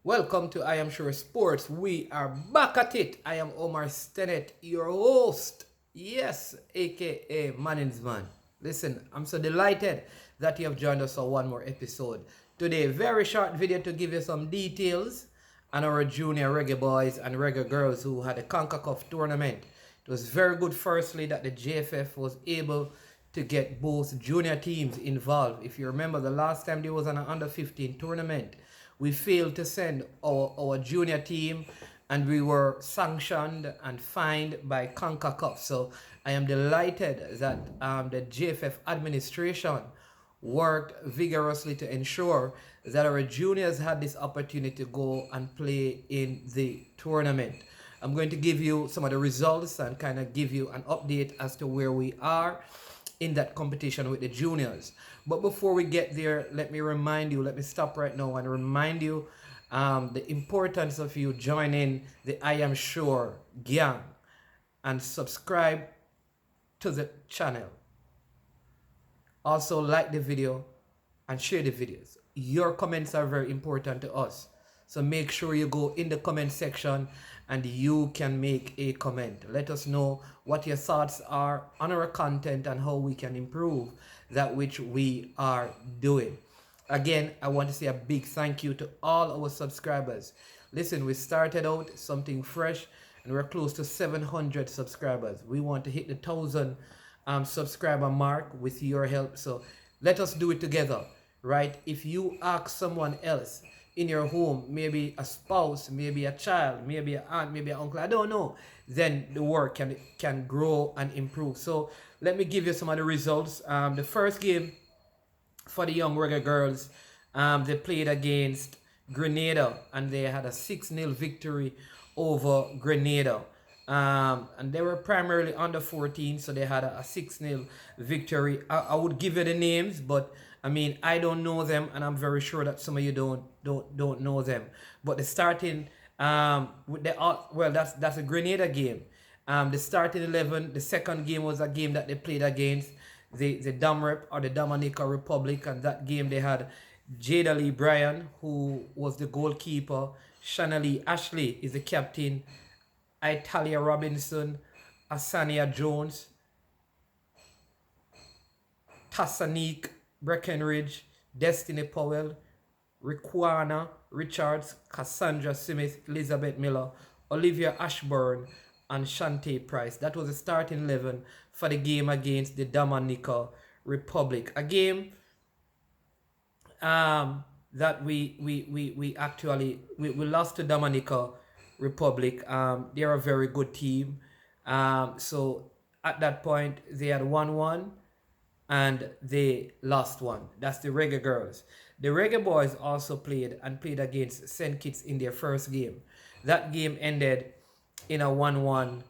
Welcome to I Am Sure Sports. We are back at it. I am Omar Stennett, your host. Yes, aka Manning's Man. Listen, I'm so delighted that you have joined us for one more episode. Today, very short video to give you some details on our junior reggae boys and reggae girls who had a CONCACAF tournament. It was very good, firstly, that the JFF was able to get both junior teams involved. If you remember, the last time there was an under 15 tournament, we failed to send our junior team and we were sanctioned and fined by CONCACAF. So I am delighted that the JFF administration worked vigorously to ensure that our juniors had this opportunity to go and play in the tournament. I'm going to give you some of the results and kind of give you an update as to where we are in that competition with the juniors. But before we get there, let me stop right now and remind you the importance of you joining the I Am Sure gang and subscribe to the channel. Also like the video and share the videos. Your comments are very important to us. So make sure you go in the comment section and you can make a comment. Let us know what your thoughts are on our content and how we can improve that which we are doing. Again, I want to say a big thank you to all our subscribers. Listen, we started out something fresh and we're close to 700 subscribers. We want to hit the 1,000 subscriber mark with your help. So let us do it together, right? If you ask someone else in your home, maybe a spouse, maybe a child, maybe an aunt, maybe an uncle, I don't know, then the work can grow and improve. So let me give you some of the results. The first game for the young Reggae Girls, they played against Grenada and they had a 6-0 victory over Grenada. And they were primarily under 14, so they had a 6-0 victory. I would give you the names, but I mean, I don't know them, and I'm very sure that some of you don't know them. But the starting with the that's a Grenada game. The starting 11. The second game was a game that they played against the Domrep or the Dominica Republic, and that game they had Jada Lee Bryan, who was the goalkeeper. Shanna Lee Ashley is the captain. Italia Robinson, Asania Jones, Tassanik Breckenridge, Destiny Powell, Riquana Richards, Cassandra Smith, Elizabeth Miller, Olivia Ashburn, and Shantae Price. That was the starting 11 for the game against the Dominica Republic. A game that we actually lost to Dominica Republic. They're a very good team. So at that point they had 1-1 and they lost 1. That's the Reggae Girls. The Reggae Boys also played against St. Kitts in their first game. That game ended in a 1-1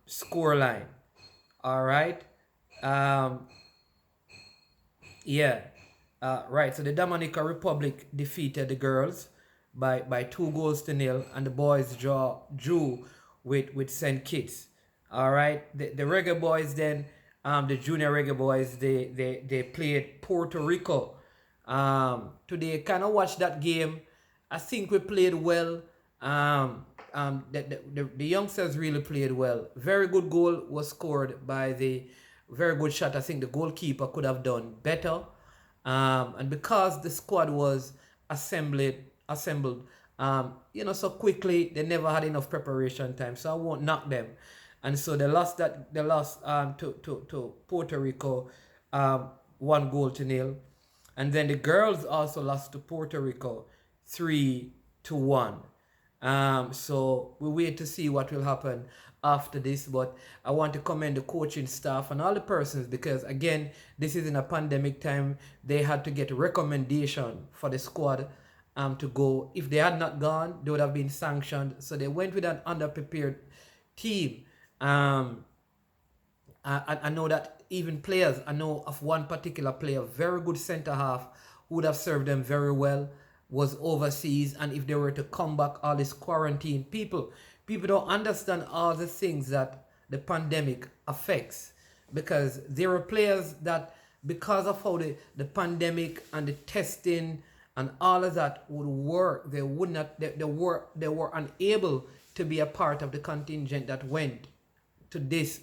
scoreline. All right. Right. So the Dominica Republic defeated the girls by 2-0, and the boys drew with St. Kitts. All right. The Reggae Boys then, the junior Reggae Boys, they played Puerto Rico. Today, kind of watched that game. I think we played well. The youngsters really played well. Very good goal was scored by very good shot. I think the goalkeeper could have done better. And because the squad was assembled, so quickly, they never had enough preparation time. So I won't knock them. And so they lost to Puerto Rico 1-0. And then the girls also lost to Puerto Rico 3-1. So we wait to see what will happen after this, but I want to commend the coaching staff and all the persons, because again, this is in a pandemic time. They had to get a recommendation for the squad to go. If they had not gone, they would have been sanctioned. So they went with an underprepared team. I know that even players, I know of one particular player, very good center half, who would have served them very well, was overseas. And if they were to come back, all this quarantine, people don't understand all the things that the pandemic affects, because there are players that, because of how the pandemic and the testing and all of that would work. They would not. They were unable to be a part of the contingent that went to this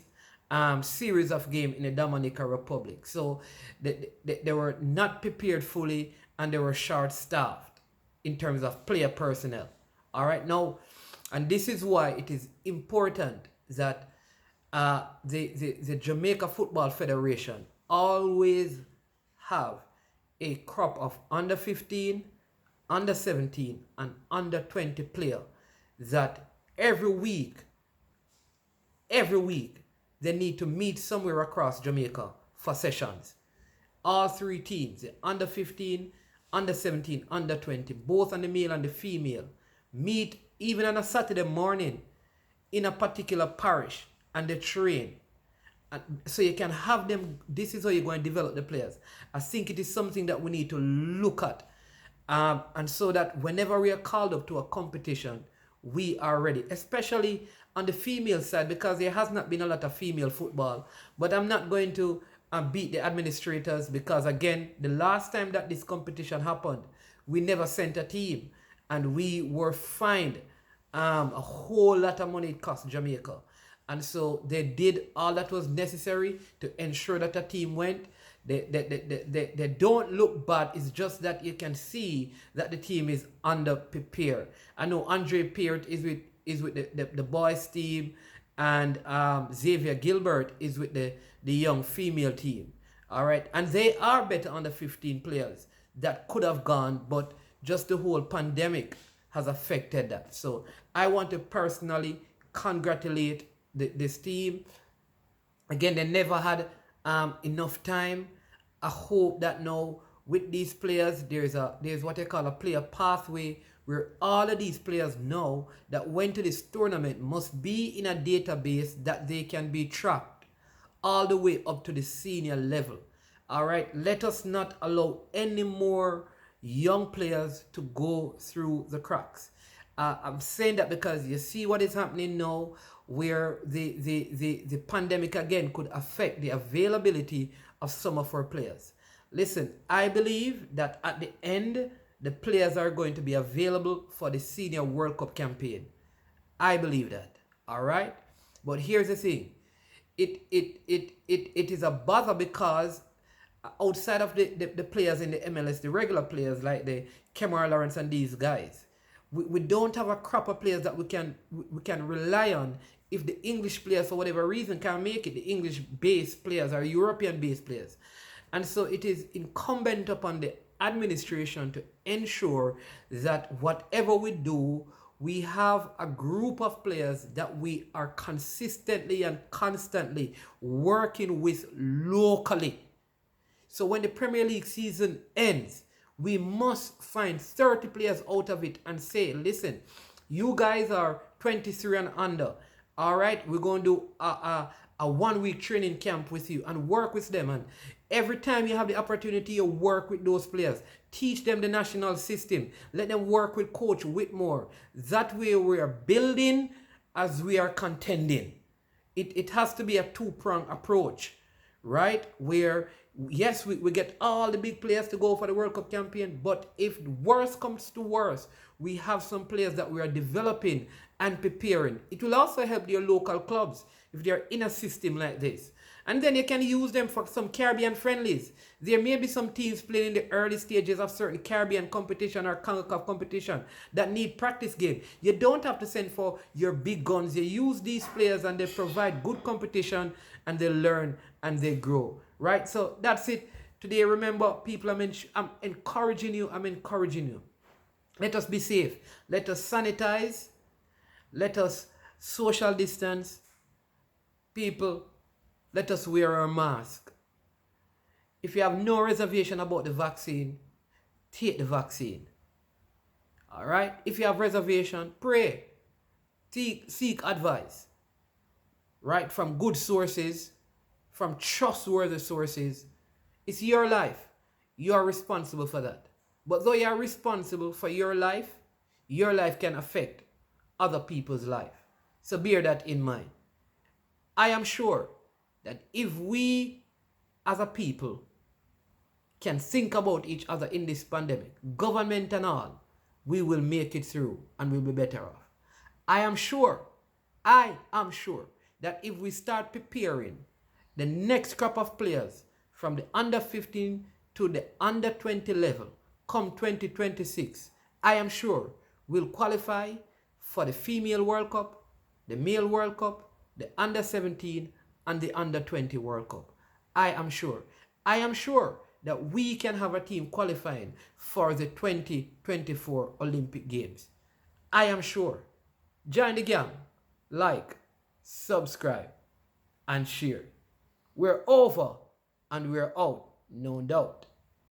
series of game in the Dominica Republic. So they were not prepared fully, and they were short-staffed in terms of player personnel. All right, now, and this is why it is important that the Jamaica Football Federation always have a crop of under 15, under 17, and under 20 player that every week, they need to meet somewhere across Jamaica for sessions. All three teams, the under 15, under 17, under 20, both on the male and the female, meet even on a Saturday morning in a particular parish, and they train. And so you can have them. This is how you're going to develop the players. I think it is something that we need to look at. And so that whenever we are called up to a competition, we are ready, especially on the female side, because there has not been a lot of female football. But I'm not going to beat the administrators, because again, the last time that this competition happened, we never sent a team, and we were fined a whole lot of money. It cost Jamaica, and so they did all that was necessary to ensure that a team went. They don't look bad. It's just that you can see that the team is under prepared. I know Andre Peart is with the boys team, and Xavier Gilbert is with the young female team. All right, and they are better under 15 players that could have gone, but just the whole pandemic has affected that. So I want to personally congratulate this team. Again, they never had enough time. I hope that now with these players, there's what they call a player pathway, where all of these players know that went to this tournament must be in a database that they can be tracked all the way up to the senior level. All right, let us not allow any more young players to go through the cracks. I'm saying that because you see what is happening now, where the pandemic again could affect the availability of some of our players. Listen, I believe that at the end, the players are going to be available for the Senior World Cup campaign. I believe that. All right? But here's the thing. It is a bother, because outside of the players in the MLS, the regular players like the Kemar Lawrence and these guys, we don't have a crop of players that we can rely on. If the English players, for whatever reason, can't make it, the English-based players are European-based players. And so it is incumbent upon the administration to ensure that whatever we do, we have a group of players that we are consistently and constantly working with locally. So when the Premier League season ends, we must find 30 players out of it and say, listen, you guys are 23 and under. All right, we're going to do a 1 week training camp with you and work with them. And every time you have the opportunity to work with those players, teach them the national system. Let them work with Coach Whitmore. That way we are building as we are contending. It has to be a two-pronged approach, right? Where, yes, we get all the big players to go for the World Cup campaign, but if worse comes to worse, we have some players that we are developing and preparing. It will also help your local clubs if they're in a system like this. And then you can use them for some Caribbean friendlies. There may be some teams playing in the early stages of certain Caribbean competition or CONCACAF competition that need practice game. You don't have to send for your big guns. You use these players and they provide good competition, and they learn and they grow. Right? So that's it. Today, remember, people, I'm encouraging you. Let us be safe. Let us sanitize. Let us social distance. People, let us wear our mask. If you have no reservation about the vaccine, take the vaccine. All right? If you have reservation, pray. Seek advice. Right? From good sources, from trustworthy sources. It's your life. You are responsible for that. But though you are responsible for your life can affect other people's life. So bear that in mind. I am sure that if we as a people can think about each other in this pandemic, government and all, we will make it through and we'll be better off. I am sure that if we start preparing the next crop of players from the under 15 to the under 20 level come 2026, I am sure we'll qualify for the female World Cup, the male World Cup, the under 17 and the under 20 World Cup. I am sure that we can have a team qualifying for the 2024 Olympic Games. I am sure. Join the gang, like, subscribe, and share. We're over and we're out, no doubt.